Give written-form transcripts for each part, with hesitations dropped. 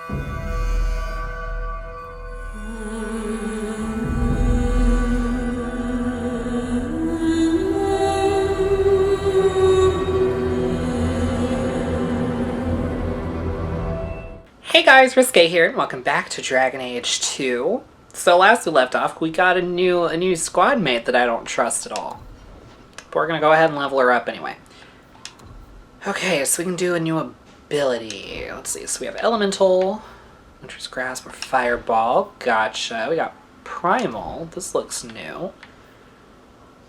Hey guys, Risque here, and welcome back to Dragon Age 2. So last we left off, we got a new squad mate that I don't trust at all. But we're gonna go ahead and level her up anyway. Okay, so we can do a new ability. Let's see, so we have Elemental, Winter's Grasp, or Fireball. Gotcha. We got Primal. This looks new.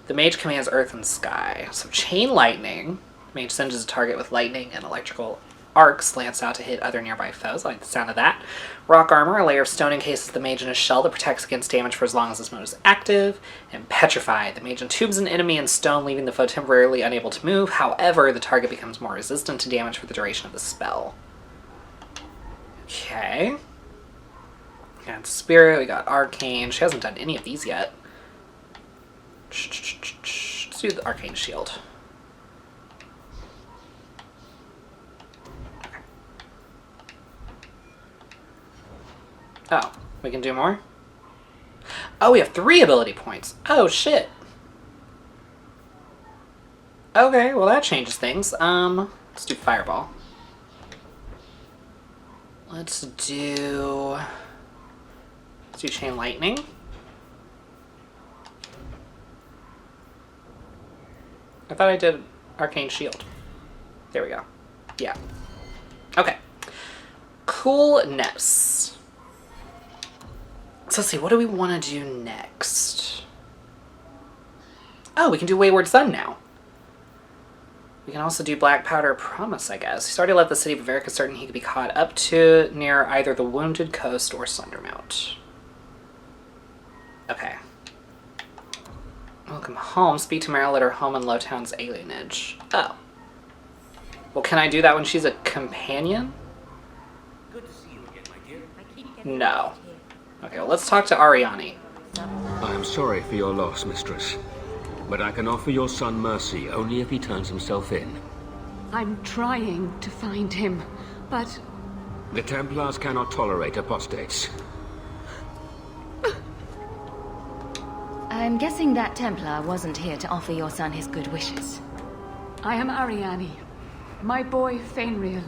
The Mage commands Earth and Sky. So Chain Lightning. Mage sends a target with lightning and electrical arcs lance out to hit other nearby foes. I like the sound of that. Rock Armor, a layer of stone encases the mage in a shell that protects against damage for as long as this mode is active. And Petrify, the mage entubes an enemy in stone, leaving the foe temporarily unable to move. However, the target becomes more resistant to damage for the duration of the spell. Okay. We got Spirit, we got Arcane. She hasn't done any of these yet. Let's do the Arcane Shield. Oh, we can do more? Oh, we have 3 ability points. Oh, shit. Okay, well that changes things. Let's do Fireball. Let's do Chain Lightning. I thought I did Arcane Shield. There we go. Yeah. Okay. Coolness. So let's see, what do we want to do next? Oh, we can do Wayward Sun now. We can also do Black Powder Promise, I guess. He's already left the city, but very certain he could be caught up to near either the Wounded Coast or Sundermount. Okay. Welcome home. Speak to Merrill at her home in Lowtown's alienage. Oh. Well, can I do that when she's a companion? Good to see you again, my dear. No. Okay, well, let's talk to Ariani. I am sorry for your loss, mistress. But I can offer your son mercy only if he turns himself in. I'm trying to find him, but... The Templars cannot tolerate apostates. I'm guessing that Templar wasn't here to offer your son his good wishes. I am Ariani. My boy, Fainriel.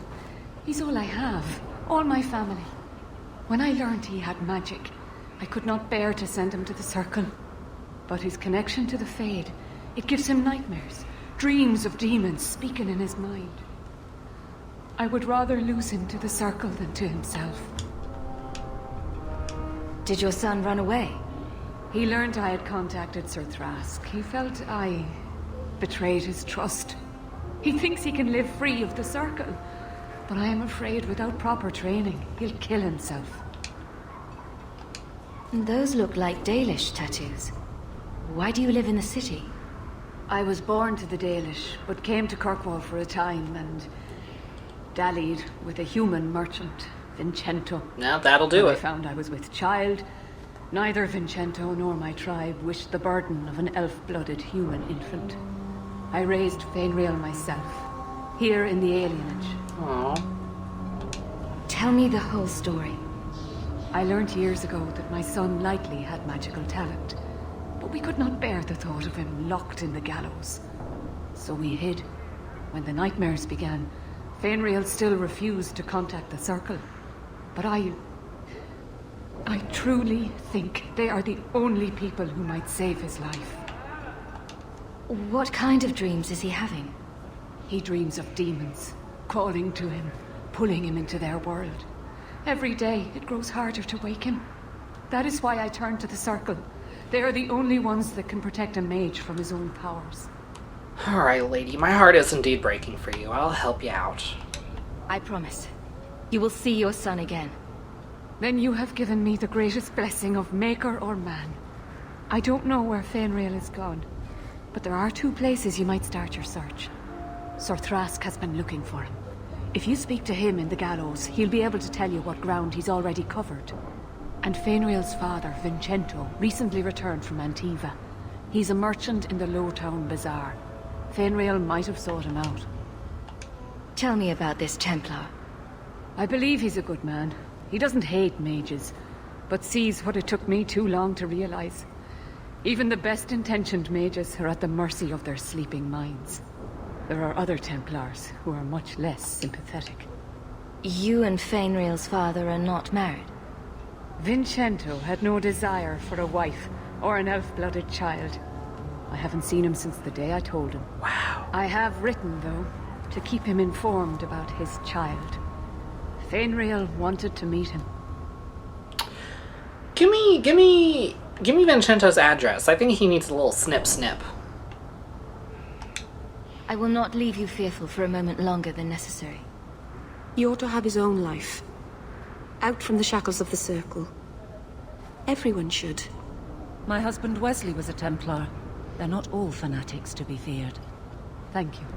He's all I have. All my family. When I learned he had magic, I could not bear to send him to the Circle. But his connection to the Fade, it gives him nightmares, dreams of demons speaking in his mind. I would rather lose him to the Circle than to himself. Did your son run away? He learned I had contacted Sir Thrask. He felt I betrayed his trust. He thinks he can live free of the Circle, but I am afraid without proper training, he'll kill himself. Those look like Dalish tattoos. Why do you live in the city? I was born to the Dalish, but came to Kirkwall for a time and dallied with a human merchant, Vincento. Now that'll do When it. I found I was with child. Neither Vincento nor my tribe wished the burden of an elf-blooded human infant. I raised Fainriel myself, here in the alienage. Aww. Tell me the whole story. I learned years ago that my son likely had magical talent, but we could not bear the thought of him locked in the gallows. So we hid. When the nightmares began, Fainriel still refused to contact the Circle. But I truly think they are the only people who might save his life. What kind of dreams is he having? He dreams of demons, calling to him, pulling him into their world. Every day, it grows harder to wake him. That is why I turned to the Circle. They are the only ones that can protect a mage from his own powers. Alright, lady, my heart is indeed breaking for you. I'll help you out. I promise. You will see your son again. Then you have given me the greatest blessing of maker or man. I don't know where Fainriel is gone, but there are 2 places you might start your search. Sir Thrask has been looking for him. If you speak to him in the gallows, he'll be able to tell you what ground he's already covered. And Fainriel's father, Vincento, recently returned from Antiva. He's a merchant in the Lowtown Bazaar. Fainriel might have sought him out. Tell me about this Templar. I believe he's a good man. He doesn't hate mages, but sees what it took me too long to realize. Even the best-intentioned mages are at the mercy of their sleeping minds. There are other Templars who are much less sympathetic. You and Fainriel's father are not married? Vincento had no desire for a wife or an elf-blooded child. I haven't seen him since the day I told him. Wow. I have written, though, to keep him informed about his child. Fainriel wanted to meet him. Give me Vincento's address. I think he needs a little snip. I will not leave you fearful for a moment longer than necessary. He ought to have his own life. Out from the shackles of the Circle. Everyone should. My husband Wesley was a Templar. They're not all fanatics to be feared. Thank you.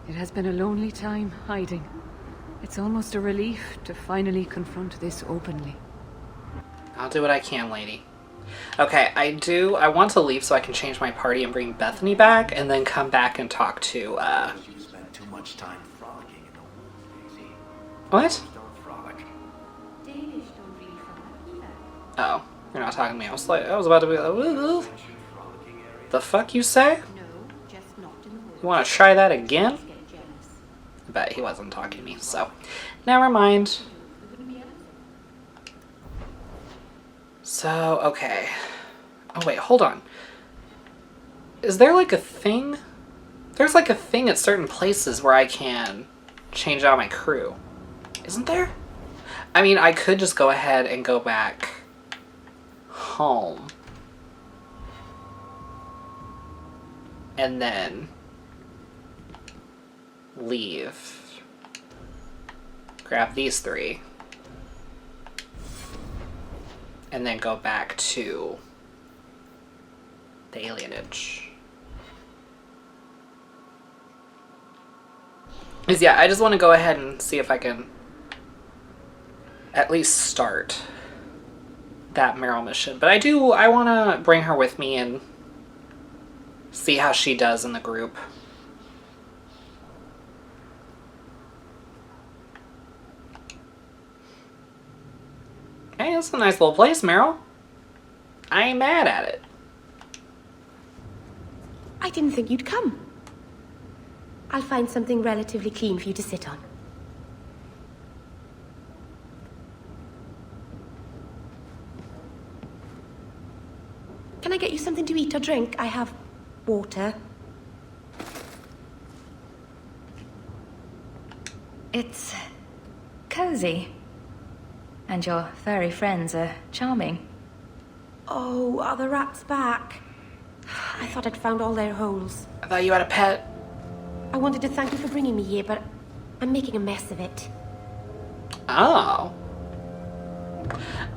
It has been a lonely time hiding. It's almost a relief to finally confront this openly. I'll do what I can, lady. Okay, I want to leave so I can change my party and bring Bethany back, and then come back and talk to, You spend too much time frolicking in the woods, Daisy. What? Don't frolic. Oh, you're not talking to me. I was about to be like, "Ooh, the fuck you say? You want to try that again?" I bet he wasn't talking to me, so never mind. So, okay. Oh wait, hold on. Is there like a thing? There's like a thing at certain places where I can change out my crew. Isn't there? I mean, I could just go ahead and go back home. And then leave. Grab these three. And then go back to the alienage. Because yeah, I just want to go ahead and see if I can at least start that Merrill mission. But I want to bring her with me and see how she does in the group. Hey, it's a nice little place, Merrill. I ain't mad at it. I didn't think you'd come. I'll find something relatively clean for you to sit on. Can I get you something to eat or drink? I have water. It's cozy. And your furry friends are charming. Oh, are the rats back? I thought I'd found all their holes. I thought you had a pet. I wanted to thank you for bringing me here, but I'm making a mess of it. Oh.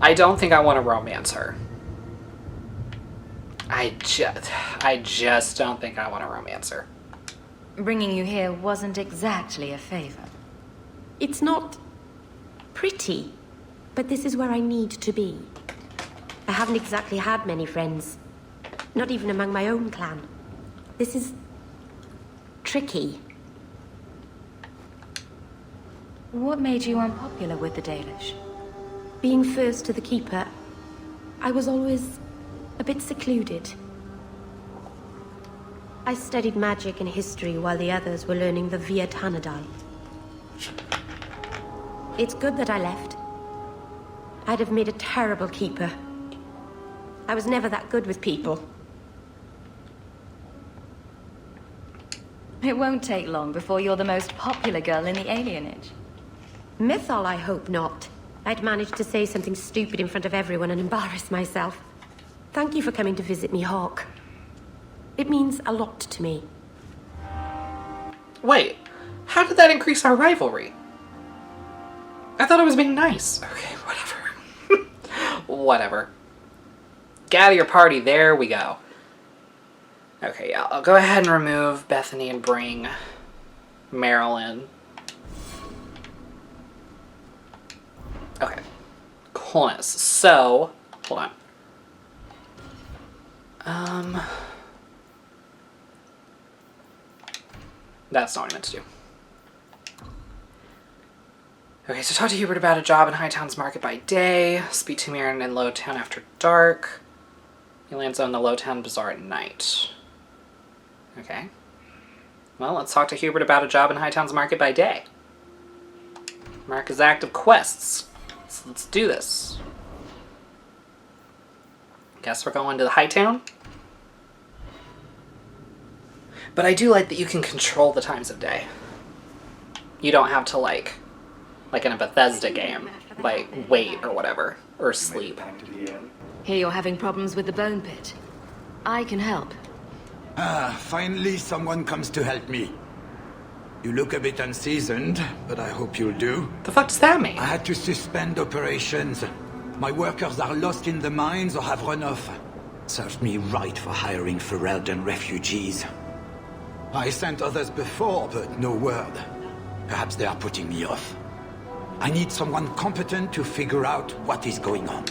I don't think I want to romance her. I just don't think I want to romance her. Bringing you here wasn't exactly a favor. It's not pretty, but this is where I need to be. I haven't exactly had many friends. Not even among my own clan. This is tricky. What made you unpopular with the Dalish? Being first to the Keeper, I was always a bit secluded. I studied magic and history while the others were learning the Via Tanadal. It's good that I left. I'd have made a terrible keeper. I was never that good with people. It won't take long before you're the most popular girl in the alienage. Mythal, I hope not. I'd managed to say something stupid in front of everyone and embarrass myself. Thank you for coming to visit me, Hawke. It means a lot to me. Wait, how did that increase our rivalry? I thought I was being nice. Okay, whatever. Whatever. Gather your party, there we go. Okay, yeah, I'll go ahead and remove Bethany and bring Merrill in. Okay, coolness. So, hold on. That's not what I meant to do. Okay, so talk to Hubert about a job in Hightown's Market by day. Speak to Mirren in Lowtown after dark. He lands on the Lowtown Bazaar at night. Okay. Well, let's talk to Hubert about a job in Hightown's Market by day. Mark is active quests. So let's do this. Guess we're going to the Hightown. But I do like that you can control the times of day. You don't have to like in a Bethesda game, like wait or whatever, or sleep. Here you're having problems with the bone pit. I can help. Finally someone comes to help me. You look a bit unseasoned, but I hope you'll do. The fuck does that mean? I had to suspend operations. My workers are lost in the mines or have run off. Served me right for hiring Ferelden refugees. I sent others before, but no word. Perhaps they are putting me off. I need someone competent to figure out what is going on.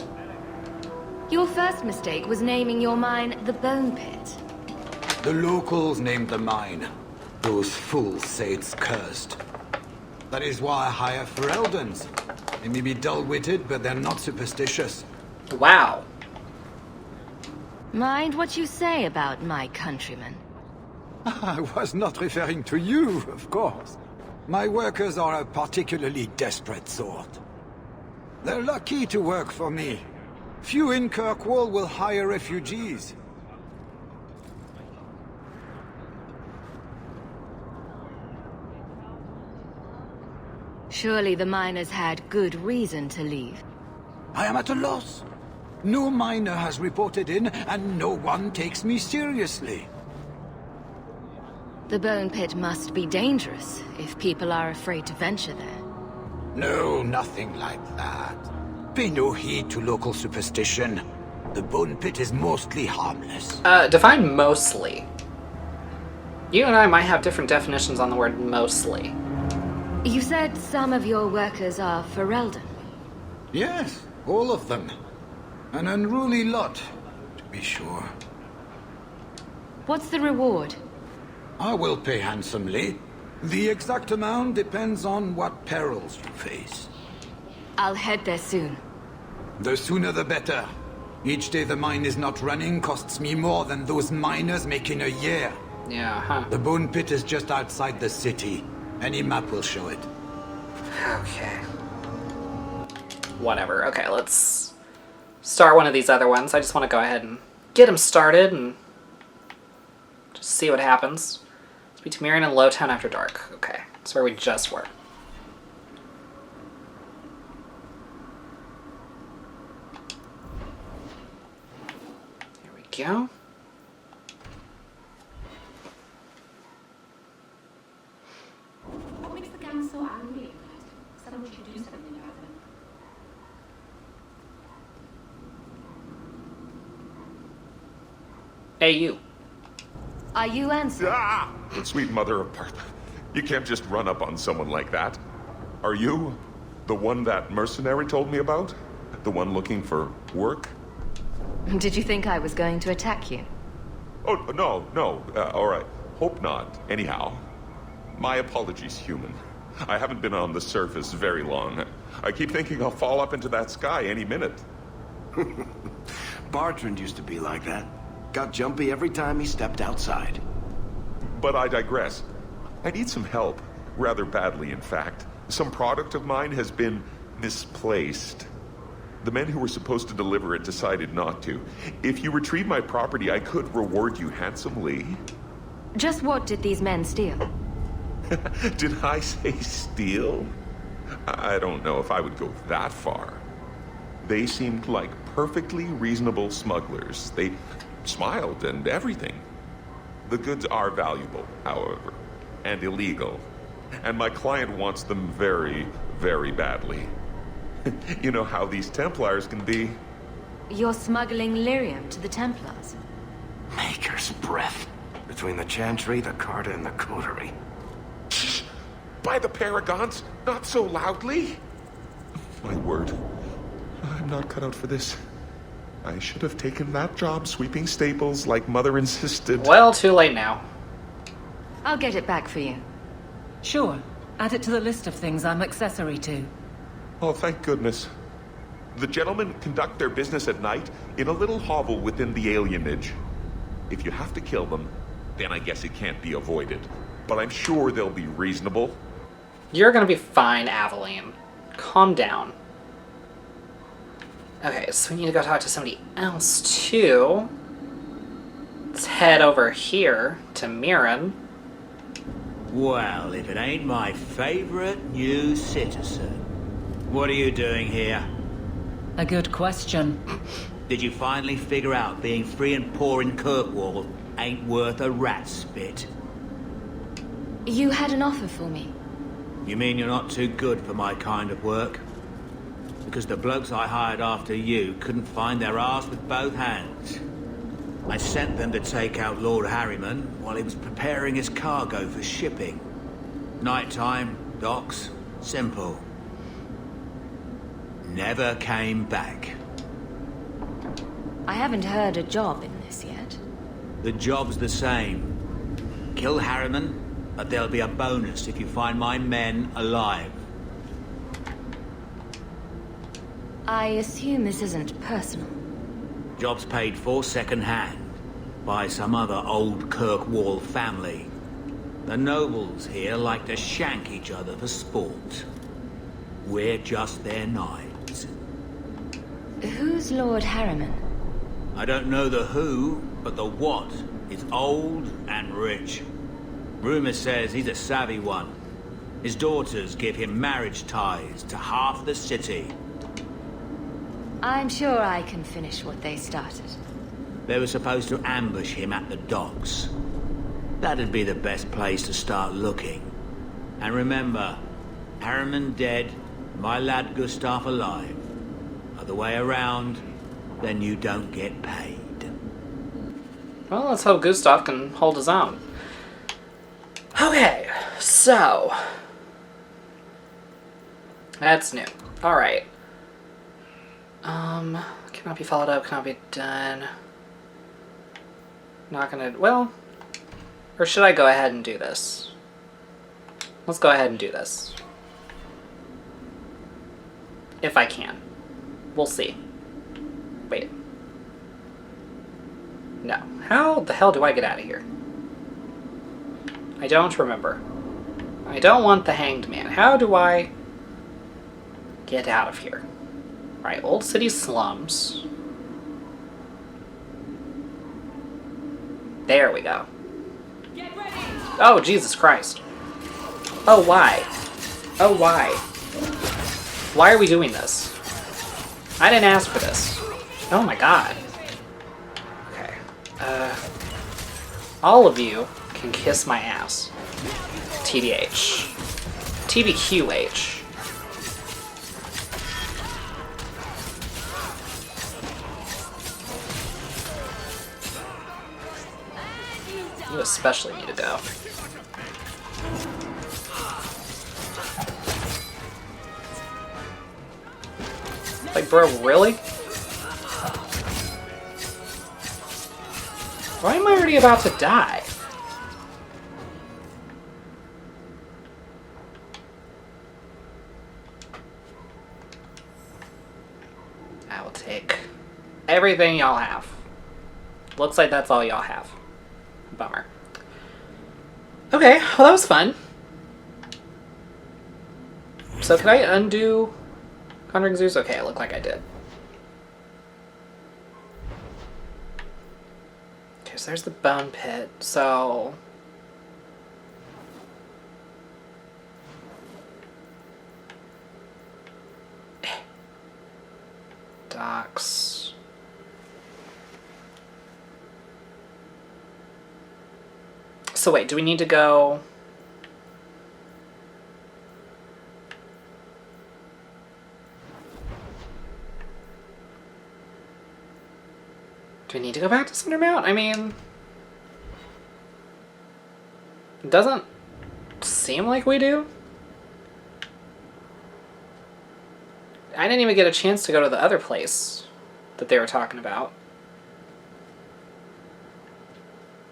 Your first mistake was naming your mine the Bone Pit. The locals named the mine. Those fools say it's cursed. That is why I hire Fereldens. They may be dull-witted, but they're not superstitious. Wow. Mind what you say about my countrymen. I was not referring to you, of course. My workers are a particularly desperate sort. They're lucky to work for me. Few in Kirkwall will hire refugees. Surely the miners had good reason to leave. I am at a loss. No miner has reported in, and no one takes me seriously. The Bone Pit must be dangerous if people are afraid to venture there. No, nothing like that. Pay no heed to local superstition. The Bone Pit is mostly harmless. Define mostly. You and I might have different definitions on the word mostly. You said some of your workers are Ferelden. Yes, all of them. An unruly lot, to be sure. What's the reward? I will pay handsomely. The exact amount depends on what perils you face. I'll head there soon. The sooner the better. Each day the mine is not running costs me more than those miners make in a year. Yeah, huh. The Bone Pit is just outside the city. Any map will show it. Okay. Whatever. Okay, let's start one of these other ones. I just want to go ahead and get them started and just see what happens. Speak to Mirren in Lowtown after dark. Okay, that's where we just were. Here we go. What makes the gang so angry? Someone should do something about them. Hey, you. Are you answering? Ah! Sweet mother of Parth. You can't just run up on someone like that. Are you the one that mercenary told me about? The one looking for work? Did you think I was going to attack you? Oh, no, no. All right. Hope not. Anyhow, my apologies, human. I haven't been on the surface very long. I keep thinking I'll fall up into that sky any minute. Bartrand used to be like that. Got jumpy every time he stepped outside. But I digress. I need some help. Rather badly, in fact. Some product of mine has been misplaced. The men who were supposed to deliver it decided not to. If you retrieve my property, I could reward you handsomely. Just what did these men steal? Did I say steal? I don't know if I would go that far. They seemed like perfectly reasonable smugglers. They smiled and everything. The goods are valuable, however, and illegal. And my client wants them very, very badly. You know how these Templars can be. You're smuggling lyrium to the Templars. Maker's breath. Between the Chantry, the Carta, and the Coterie. Shh! By the Paragons, not so loudly! My word. I'm not cut out for this. I should have taken that job sweeping stables like Mother insisted. Well, too late now. I'll get it back for you. Sure. Add it to the list of things I'm accessory to. Oh, thank goodness. The gentlemen conduct their business at night in a little hovel within the alienage. If you have to kill them, then I guess it can't be avoided. But I'm sure they'll be reasonable. You're gonna be fine, Aveline. Calm down. Okay, so we need to go talk to somebody else, too. Let's head over here to Merrill. Well, if it ain't my favorite new citizen. What are you doing here? A good question. Did you finally figure out being free and poor in Kirkwall ain't worth a rat's spit? You had an offer for me. You mean you're not too good for my kind of work? Because the blokes I hired after you couldn't find their arse with both hands. I sent them to take out Lord Harriman while he was preparing his cargo for shipping. Nighttime, docks, simple. Never came back. I haven't heard a job in this yet. The job's the same. Kill Harriman, but there'll be a bonus if you find my men alive. I assume this isn't personal. Job's paid for second hand by some other old Kirkwall family. The nobles here like to shank each other for sport. We're just their knives. Who's Lord Harriman? I don't know the who, but the what is old and rich. Rumor says he's a savvy one. His daughters give him marriage ties to half the city. I'm sure I can finish what they started. They were supposed to ambush him at the docks. That'd be the best place to start looking. And remember, Harriman dead, my lad Gustav alive. Other way around, then you don't get paid. Well, let's hope Gustav can hold his own. Okay, so... that's new. Alright. Cannot be followed up, cannot be done. Not gonna... well... or should I go ahead and do this? Let's go ahead and do this. If I can. We'll see. Wait. No. How the hell do I get out of here? I don't remember. I don't want the hanged man. How do I get out of here? Alright, Old City Slums. There we go. Oh, Jesus Christ. Oh, why? Oh, why? Why are we doing this? I didn't ask for this. Oh my god. Okay. All of you can kiss my ass. TBH. TBQH. You especially need to go. Like, bro, really? Why am I already about to die? I will take everything y'all have. Looks like that's all y'all have. Bummer. Okay, well that was fun. So can I undo Conjuring Zeus? Okay, it looked like I did. Okay, so there's the bone pit. So... docks. So wait, do we need to go... do we need to go back to Cindermount? I mean... it doesn't seem like we do. I didn't even get a chance to go to the other place that they were talking about.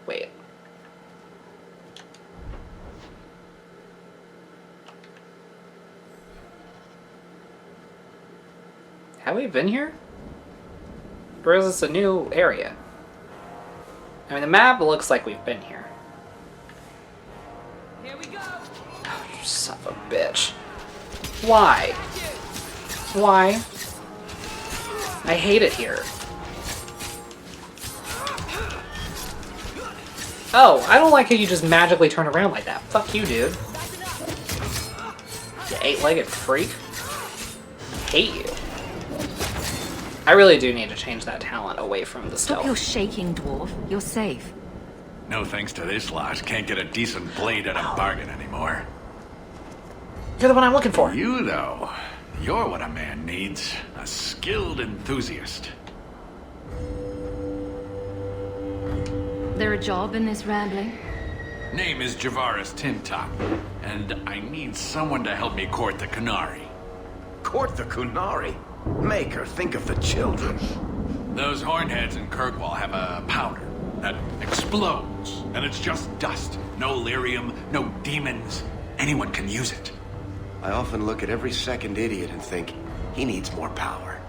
Wait. Have we been here? Or is this a new area? I mean, the map looks like we've been here. Here we go. Oh, you son of a bitch. Why? Why? I hate it here. Oh, I don't like how you just magically turn around like that. Fuck you, dude. You eight-legged freak. I hate you. I really do need to change that talent away from the Stop stealth. your shaking, dwarf. You're safe. No thanks to this lot, can't get a decent blade at a bargain anymore. You're the one I'm looking for. You, though, you're what a man needs. A skilled enthusiast. There a job in this rambling? Name is Javaris Tintop, and I need someone to help me court the Kunari. Court the Kunari? Maker, think of the children. Those hornheads in Kirkwall have a powder that explodes, and it's just dust. No lyrium, no demons. Anyone can use it. I often look at every second idiot and think, he needs more power.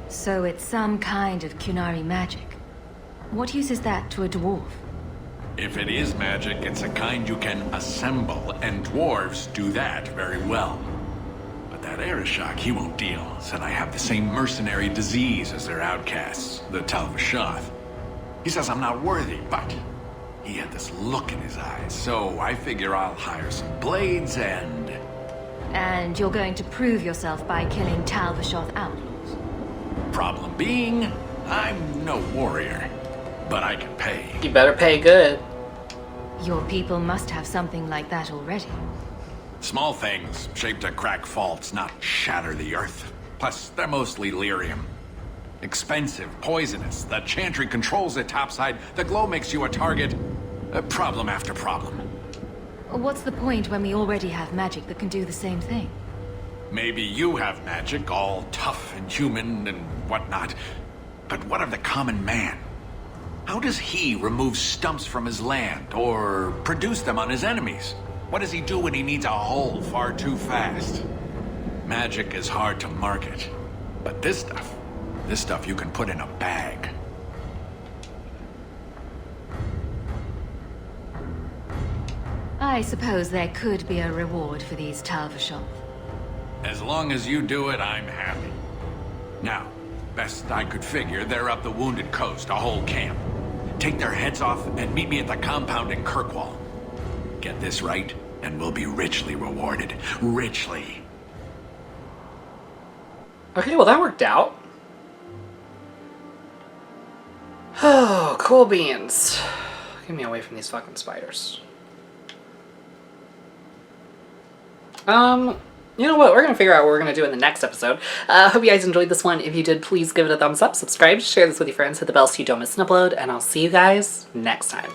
So it's some kind of Kunari magic. What use is that to a dwarf? If it is magic, it's a kind you can assemble, and dwarves do that very well. But that Arishok, he won't deal, said I have the same mercenary disease as their outcasts, the Talvashoth. He says I'm not worthy, but he had this look in his eyes, so I figure I'll hire some blades and... And you're going to prove yourself by killing Talvashoth outlaws? Problem being, I'm no warrior, but I can pay. You better pay good. Your people must have something like that already. Small things, shaped to crack faults, not shatter the earth. Plus, they're mostly lyrium. Expensive, poisonous. The chantry controls it topside. The glow makes you a target. Problem after problem. What's the point when we already have magic that can do the same thing? Maybe you have magic, all tough and human and whatnot. But what of the common man? How does he remove stumps from his land, or produce them on his enemies? What does he do when he needs a hole far too fast? Magic is hard to market. But this stuff you can put in a bag. I suppose there could be a reward for these Talvashoth. As long as you do it, I'm happy. Now, best I could figure, they're up the Wounded Coast, a whole camp. Take their heads off and meet me at the compound in Kirkwall. Get this right, and we'll be richly rewarded. Richly. Okay, well that worked out. Oh, cool beans. Get me away from these fucking spiders. You know what? We're going to figure out what we're going to do in the next episode. Hope you guys enjoyed this one. If you did, please give it a thumbs up, subscribe, share this with your friends, hit the bell so you don't miss an upload, and I'll see you guys next time.